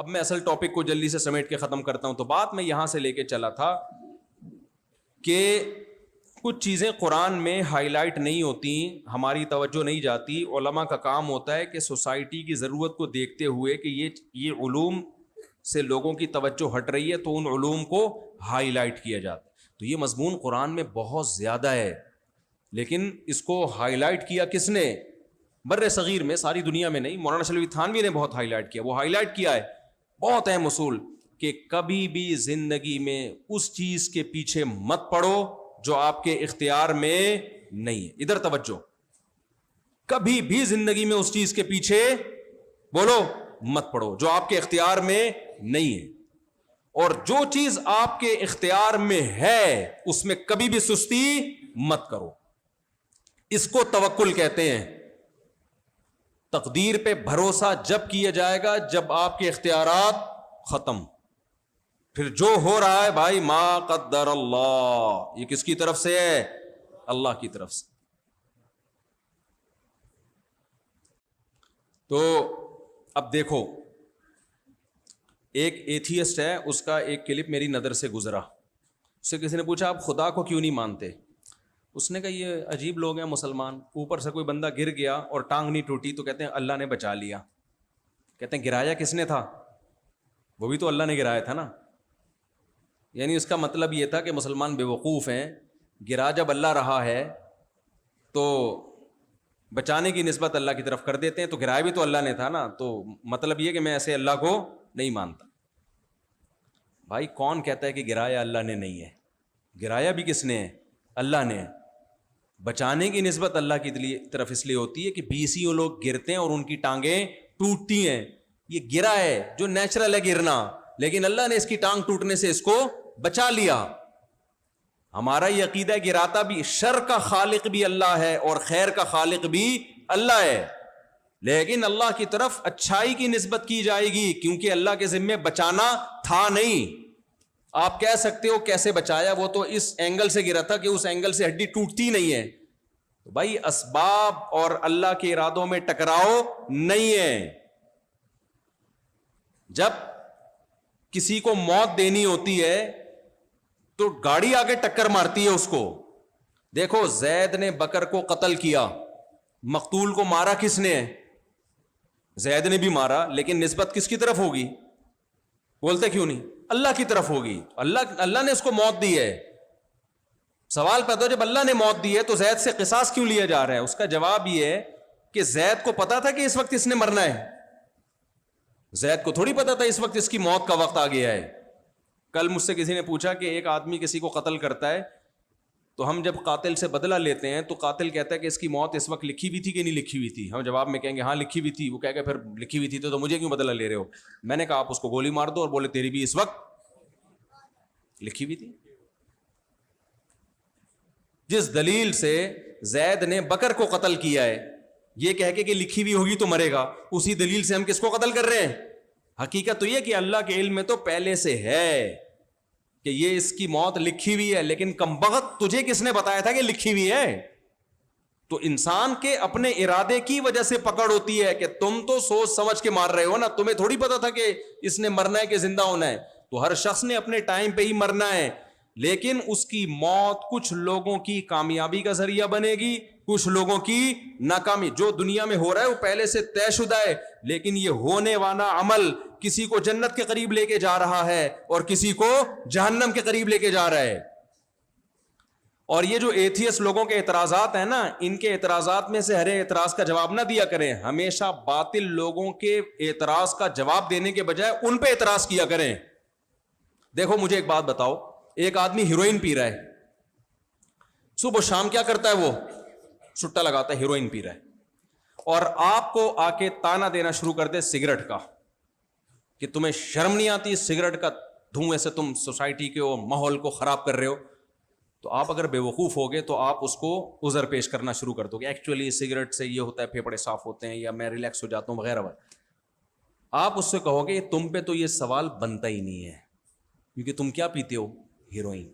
اب میں اصل ٹاپک کو جلدی سے سمیٹ کے ختم کرتا ہوں. تو بات میں یہاں سے لے کے چلا تھا کہ کچھ چیزیں قرآن میں ہائی لائٹ نہیں ہوتی, ہماری توجہ نہیں جاتی. علماء کا کام ہوتا ہے کہ سوسائٹی کی ضرورت کو دیکھتے ہوئے کہ یہ علوم سے لوگوں کی توجہ ہٹ رہی ہے تو ان علوم کو ہائی لائٹ کیا جاتا ہے. تو یہ مضمون قرآن میں بہت زیادہ ہے, لیکن اس کو ہائی لائٹ کیا کس نے؟ بر صغیر میں, ساری دنیا میں نہیں. مولانا شلوی تھانوی نے بہت ہائی لائٹ کیا. وہ ہائی لائٹ کیا ہے بہت اہم اصول کہ کبھی بھی زندگی میں اس چیز کے پیچھے مت پڑو جو آپ کے اختیار میں نہیں ہے. ادھر توجہ, کبھی بھی زندگی میں اس چیز کے پیچھے بولو مت پڑو جو آپ کے اختیار میں نہیں ہے, اور جو چیز آپ کے اختیار میں ہے اس میں کبھی بھی سستی مت کرو. اس کو توکل کہتے ہیں. تقدیر پہ بھروسہ جب کیا جائے گا جب آپ کے اختیارات ختم. پھر جو ہو رہا ہے بھائی ما قدر اللہ, یہ کس کی طرف سے ہے؟ اللہ کی طرف سے. تو اب دیکھو, ایک ایتھیسٹ ہے, اس کا ایک کلپ میری نظر سے گزرا. اس سے کسی نے پوچھا آپ خدا کو کیوں نہیں مانتے؟ اس نے کہا یہ عجیب لوگ ہیں مسلمان, اوپر سے کوئی بندہ گر گیا اور ٹانگ نہیں ٹوٹی تو کہتے ہیں اللہ نے بچا لیا. کہتے ہیں گرایا کس نے تھا؟ وہ بھی تو اللہ نے گرایا تھا نا. یعنی اس کا مطلب یہ تھا کہ مسلمان بے وقوف ہیں, گرا جب اللہ رہا ہے تو بچانے کی نسبت اللہ کی طرف کر دیتے ہیں, تو گرایا بھی تو اللہ نے تھا نا. تو مطلب یہ کہ میں ایسے اللہ کو نہیں مانتا. بھائی کون کہتا ہے کہ گرایا اللہ نے نہیں ہے؟ گرایا بھی کس نے ہے؟ اللہ نے. بچانے کی نسبت اللہ کی طرف اس لیے ہوتی ہے کہ بیسیوں لوگ گرتے ہیں اور ان کی ٹانگیں ٹوٹتی ہیں. یہ گرا ہے جو نیچرل ہے گرنا, لیکن اللہ نے اس کی ٹانگ ٹوٹنے سے اس کو بچا لیا. ہمارا یہ عقیدہ ہے گراتا بھی, شر کا خالق بھی اللہ ہے اور خیر کا خالق بھی اللہ ہے, لیکن اللہ کی طرف اچھائی کی نسبت کی جائے گی کیونکہ اللہ کے ذمے بچانا تھا نہیں. آپ کہہ سکتے ہو کیسے بچایا, وہ تو اس اینگل سے گرا تھا کہ اس اینگل سے ہڈی ٹوٹتی نہیں ہے. تو بھائی اسباب اور اللہ کے ارادوں میں ٹکراؤ نہیں ہے. جب کسی کو موت دینی ہوتی ہے تو گاڑی آگے ٹکر مارتی ہے اس کو. دیکھو زید نے بکر کو قتل کیا, مقتول کو مارا کس نے؟ زید نے بھی مارا, لیکن نسبت کس کی طرف ہوگی؟ بولتے کیوں نہیں؟ اللہ کی طرف ہوگی. اللہ نے اس کو موت دی ہے. سوال پیدا ہو جب اللہ نے موت دی ہے تو زید سے قصاص کیوں لیا جا رہا ہے؟ اس کا جواب یہ ہے کہ زید کو پتا تھا کہ اس وقت اس نے مرنا ہے. زید کو تھوڑی پتا تھا اس وقت اس کی موت کا وقت آ گیا ہے. کل مجھ سے کسی نے پوچھا کہ ایک آدمی کسی کو قتل کرتا ہے تو ہم جب قاتل سے بدلہ لیتے ہیں تو قاتل کہتا ہے کہ اس کی موت اس وقت لکھی ہوئی تھی کہ نہیں لکھی ہوئی تھی. ہم جواب میں کہیں گے ہاں لکھی ہوئی تھی. وہ کہے گا پھر لکھی ہوئی تھی تو مجھے کیوں بدلہ لے رہے ہو؟ میں نے کہا آپ اس کو گولی مار دو, اور بولے تیری بھی اس وقت لکھی ہوئی تھی. جس دلیل سے زید نے بکر کو قتل کیا ہے یہ کہہ کے کہ لکھی ہوئی ہوگی تو مرے گا, اسی دلیل سے ہم کس کو قتل کر رہے ہیں؟ حقیقت تو یہ کہ اللہ کے علم میں تو پہلے سے ہے کہ یہ اس کی موت لکھی ہوئی ہے, لیکن کمبخت تجھے کس نے بتایا تھا کہ لکھی ہوئی ہے؟ تو انسان کے اپنے ارادے کی وجہ سے پکڑ ہوتی ہے کہ تم تو سوچ سمجھ کے مار رہے ہو نا, تمہیں تھوڑی پتا تھا کہ اس نے مرنا ہے کہ زندہ ہونا ہے. تو ہر شخص نے اپنے ٹائم پہ ہی مرنا ہے, لیکن اس کی موت کچھ لوگوں کی کامیابی کا ذریعہ بنے گی, کچھ لوگوں کی ناکامی. جو دنیا میں ہو رہا ہے وہ پہلے سے طے شدہ ہے, لیکن یہ ہونے والا عمل کسی کو جنت کے قریب لے کے جا رہا ہے اور کسی کو جہنم کے قریب لے کے جا رہا ہے. اور یہ جو ایتھیس لوگوں کے اعتراضات ہیں نا, ان کے اعتراضات میں سے ہر اعتراض کا جواب نہ دیا کریں. ہمیشہ باطل لوگوں کے اعتراض کا جواب دینے کے بجائے ان پہ اعتراض کیا کریں. دیکھو مجھے ایک بات بتاؤ, ایک آدمی ہیروئن پی رہا ہے, صبح و شام کیا کرتا ہے؟ وہ سٹا لگاتا ہے, ہیروئن پی رہا ہے, اور آپ کو آ کے تانا دینا شروع کر دے سگریٹ کا کہ تمہیں شرم نہیں آتی سگریٹ کا دھوئیں سے تم سوسائٹی کے ماحول کو خراب کر رہے ہو. تو آپ اگر بے وقوف ہوگے تو آپ اس کو عذر پیش کرنا شروع کر دو کہ ایکچولی سگریٹ سے یہ ہوتا ہے پھیپھڑے صاف ہوتے ہیں یا میں ریلیکس ہو جاتا ہوں وغیرہ وغیرہ. آپ اس سے کہو گے تم پہ تو یہ سوال بنتا ہی نہیں ہے کیونکہ تم کیا پیتے ہو؟ ہیروئن.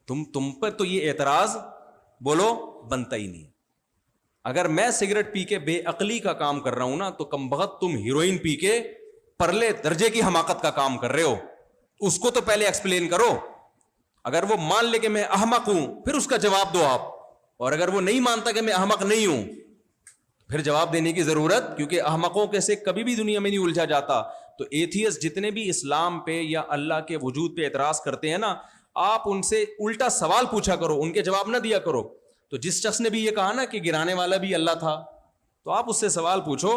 تم پر تو یہ اعتراض بولو بنتا ہی نہیں. اگر میں سگریٹ پی کے بے عقلی کا کام کر رہا ہوں نا، تو کم بخت تم ہیروئن پی کے پرلے درجے کی حماقت کا کام کر رہے ہو. اس کو تو پہلے ایکسپلین کرو. اگر وہ مان لے کہ میں احمق ہوں پھر اس کا جواب دو آپ، اور اگر وہ نہیں مانتا کہ میں احمق نہیں ہوں پھر جواب دینے کی ضرورت، کیونکہ احمقوں کے سے کبھی بھی دنیا میں نہیں الجھا جاتا. تو ایتھیسٹ جتنے بھی اسلام پہ یا اللہ کے وجود پہ اعتراض کرتے ہیں نا، آپ ان سے الٹا سوال پوچھا کرو، ان کے جواب نہ دیا کرو. تو جس شخص نے بھی یہ کہا نا کہ گرانے والا بھی اللہ تھا، تو آپ اس سے سوال پوچھو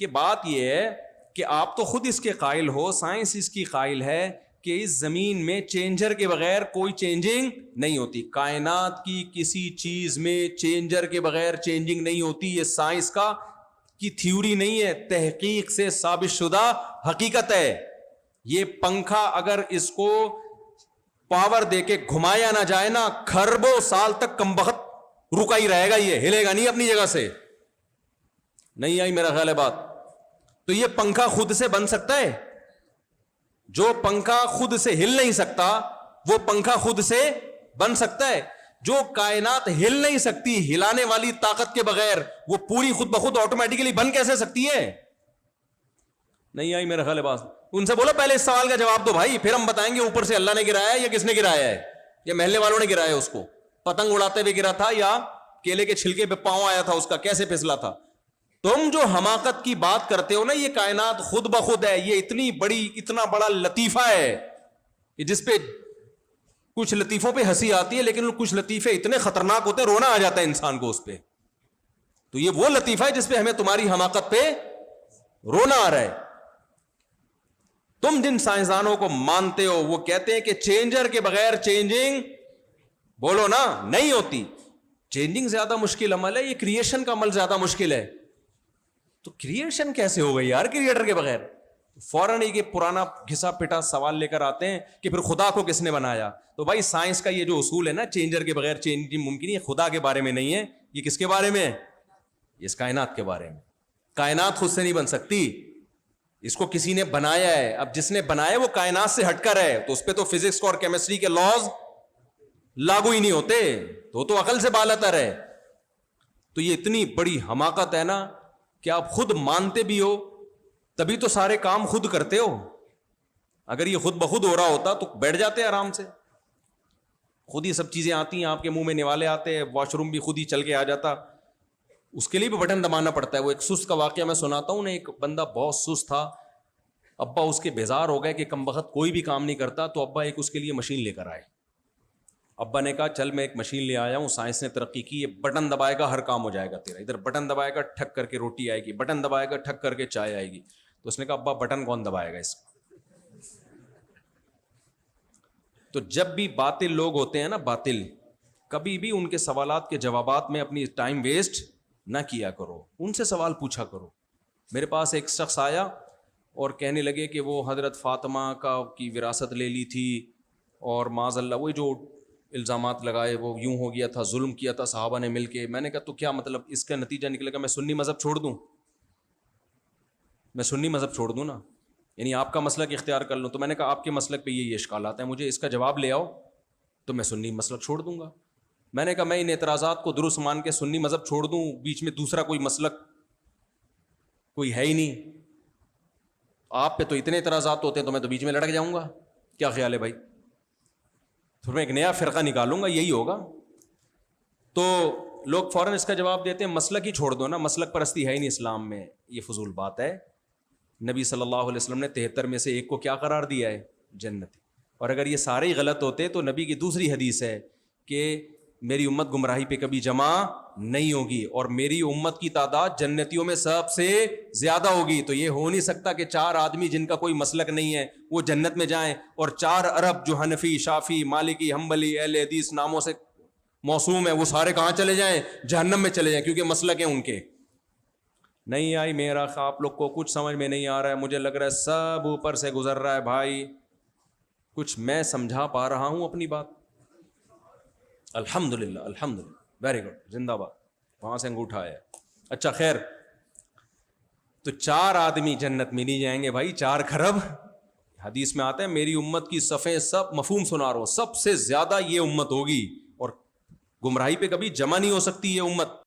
کہ بات یہ ہے کہ آپ تو خود اس کے قائل ہو، سائنس اس کی قائل ہے کہ اس زمین میں چینجر کے بغیر کوئی چینجنگ نہیں ہوتی. کائنات کی کسی چیز میں چینجر کے بغیر چینجنگ نہیں ہوتی. یہ سائنس کا کی تھیوری نہیں ہے، تحقیق سے ثابت شدہ حقیقت ہے. یہ پنکھا اگر اس کو پاور دے کے گھمایا نہ جائے نا، کھربوں سال تک کمبخت رکا ہی رہے گا، یہ ہلے گا نہیں اپنی جگہ سے. نہیں آئی میرا خیال ہے بات؟ تو یہ پنکھا خود سے بن سکتا ہے؟ جو پنکھا خود سے ہل نہیں سکتا وہ پنکھا خود سے بن سکتا ہے؟ جو کائنات ہل نہیں سکتی ہلانے والی طاقت کے بغیر، وہ پوری خود بخود آٹومیٹیکلی بن کیسے سکتی ہے؟ نہیں آئی میرا خیال ہے بات؟ ان سے بولو پہلے اس سوال کا جواب دو بھائی، پھر ہم بتائیں گے اوپر سے اللہ نے گرایا ہے یا کس نے گرایا ہے، یا محلے والوں نے گرایا اس کو، پتنگ اڑاتے ہوئے گرا تھا یا کیلے کے چھلکے پہ پاؤں آیا تھا اس کا، کیسے پھسلا تھا. تم جو حماقت کی بات کرتے ہو نا، یہ کائنات خود بخود ہے. یہ اتنی بڑی، اتنا بڑا لطیفہ ہے جس پہ کچھ لطیفوں پہ ہنسی آتی ہے، لیکن کچھ لطیفے اتنے خطرناک ہوتے ہیں رونا آ جاتا ہے انسان کو اس پہ. تو یہ وہ لطیفہ ہے جس پہ ہمیں تمہاری حماقت پہ رونا آ رہا ہے. تم جن سائنسدانوں کو مانتے ہو وہ کہتے ہیں کہ چینجر کے بغیر چینجنگ، بولو نا، نہیں ہوتی. چینجنگ زیادہ مشکل عمل ہے، یہ کریشن کا عمل زیادہ مشکل ہے. تو کریشن کیسے ہو گئی یار کریٹر کے بغیر؟ فوراً ایک پرانا گھسا پٹا سوال لے کر آتے ہیں کہ پھر خدا کو کس نے بنایا. تو بھائی سائنس کا یہ جو اصول ہے نا، چینجر کے بغیر چینجنگ ممکن ہے، خدا کے بارے میں نہیں ہے. یہ کس کے بارے میں ہے؟ اس کائنات کے بارے میں. کائنات خود سے نہیں بن سکتی، اس کو کسی نے بنایا ہے. اب جس نے بنایا وہ کائنات سے ہٹ کر ہے، تو اس پہ تو فزکس اور کیمسٹری کے لاز لاگو ہی نہیں ہوتے، تو عقل سے بالاتر ہے. تو یہ اتنی بڑی حماقت ہے نا کہ آپ خود مانتے بھی ہو تبھی تو سارے کام خود کرتے ہو. اگر یہ خود بخود ہو رہا ہوتا تو بیٹھ جاتے آرام سے. خود ہی سب چیزیں آتی ہیں، آپ کے منہ میں نوالے آتے ہیں، واش روم بھی خود ہی چل کے آ جاتا. اس کے لیے بھی بٹن دبانا پڑتا ہے. وہ ایک سست کا واقعہ میں سناتا ہوں نا. ایک بندہ بہت سست تھا، ابا اس کے بیزار ہو گئے کہ کم وقت کوئی بھی کام نہیں کرتا، تو ابا ایک اس کے لیے مشین لے کر آئے. ابا نے کہا چل میں ایک مشین لے آیا ہوں، سائنس نے ترقی کی، یہ بٹن دبائے گا ہر کام ہو جائے گا تیرا. ادھر بٹن دبائے گا ٹھک کر کے روٹی آئے گی، بٹن دبائے گا ٹھک کر کے چائے آئے گی. تو اس نے کہا ابا بٹن کون دبائے گا اس کو؟ تو جب بھی باطل لوگ ہوتے ہیں نا، باطل، کبھی بھی ان کے سوالات کے جوابات میں اپنی ٹائم ویسٹ نہ کیا کرو، ان سے سوال پوچھا کرو. میرے پاس ایک شخص آیا اور کہنے لگے کہ وہ حضرت فاطمہ کی وراثت لے لی تھی، اور معاذ اللہ وہ جو الزامات لگائے وہ یوں ہو گیا تھا، ظلم کیا تھا صحابہ نے مل کے. میں نے کہا تو کیا مطلب اس کا نتیجہ نکلے گا میں سنی مذہب چھوڑ دوں؟ میں سنی مذہب چھوڑ دوں نا، یعنی آپ کا مسلک اختیار کر لوں. تو میں نے کہا آپ کے مسلک پہ یہ اشکالات ہیں، مجھے اس کا جواب لے آؤ تو میں سنی مسلک چھوڑ دوں گا. میں نے کہا میں ان اعتراضات کو درست مان کے سنی مذہب چھوڑ دوں، بیچ میں دوسرا کوئی مسلک کوئی ہے ہی نہیں. آپ پہ تو اتنے اعتراضات ہوتے ہیں تو میں تو بیچ میں لڑک جاؤں گا. کیا خیال ہے بھائی؟ پھر میں ایک نیا فرقہ نکالوں گا، یہی ہوگا. تو لوگ فوراً اس کا جواب دیتے ہیں مسلک ہی چھوڑ دو نا، مسلک پرستی ہے ہی نہیں اسلام میں. یہ فضول بات ہے. نبی صلی اللہ علیہ وسلم نے 73 میں سے ایک کو کیا قرار دیا ہے؟ جنت. اور اگر یہ سارے ہی غلط ہوتے تو نبی کی دوسری حدیث ہے کہ میری امت گمراہی پہ کبھی جمع نہیں ہوگی اور میری امت کی تعداد جنتیوں میں سب سے زیادہ ہوگی. تو یہ ہو نہیں سکتا کہ 4 آدمی جن کا کوئی مسلک نہیں ہے وہ جنت میں جائیں، اور 4 ارب جو حنفی، شافی، مالکی، حنبلی، اہل حدیث ناموں سے موسوم ہے وہ سارے کہاں چلے جائیں؟ جہنم میں چلے جائیں، کیونکہ مسلک ہیں ان کے. نہیں آئی میرا آپ لوگ کو کچھ سمجھ میں نہیں آ رہا ہے. مجھے لگ رہا ہے سب اوپر سے گزر رہا ہے بھائی. کچھ میں سمجھا پا رہا ہوں اپنی بات؟ الحمدللہ الحمدللہ، ویری گڈ، زندہ باد. وہاں سے انگوٹھا آیا. اچھا خیر، تو 4 آدمی جنت میں نہیں جائیں گے بھائی، 4 کھرب. حدیث میں آتا ہے میری امت کی صفیں سب مفہوم سنا رہا ہوں، سب سے زیادہ یہ امت ہوگی اور گمراہی پہ کبھی جمع نہیں ہو سکتی یہ امت.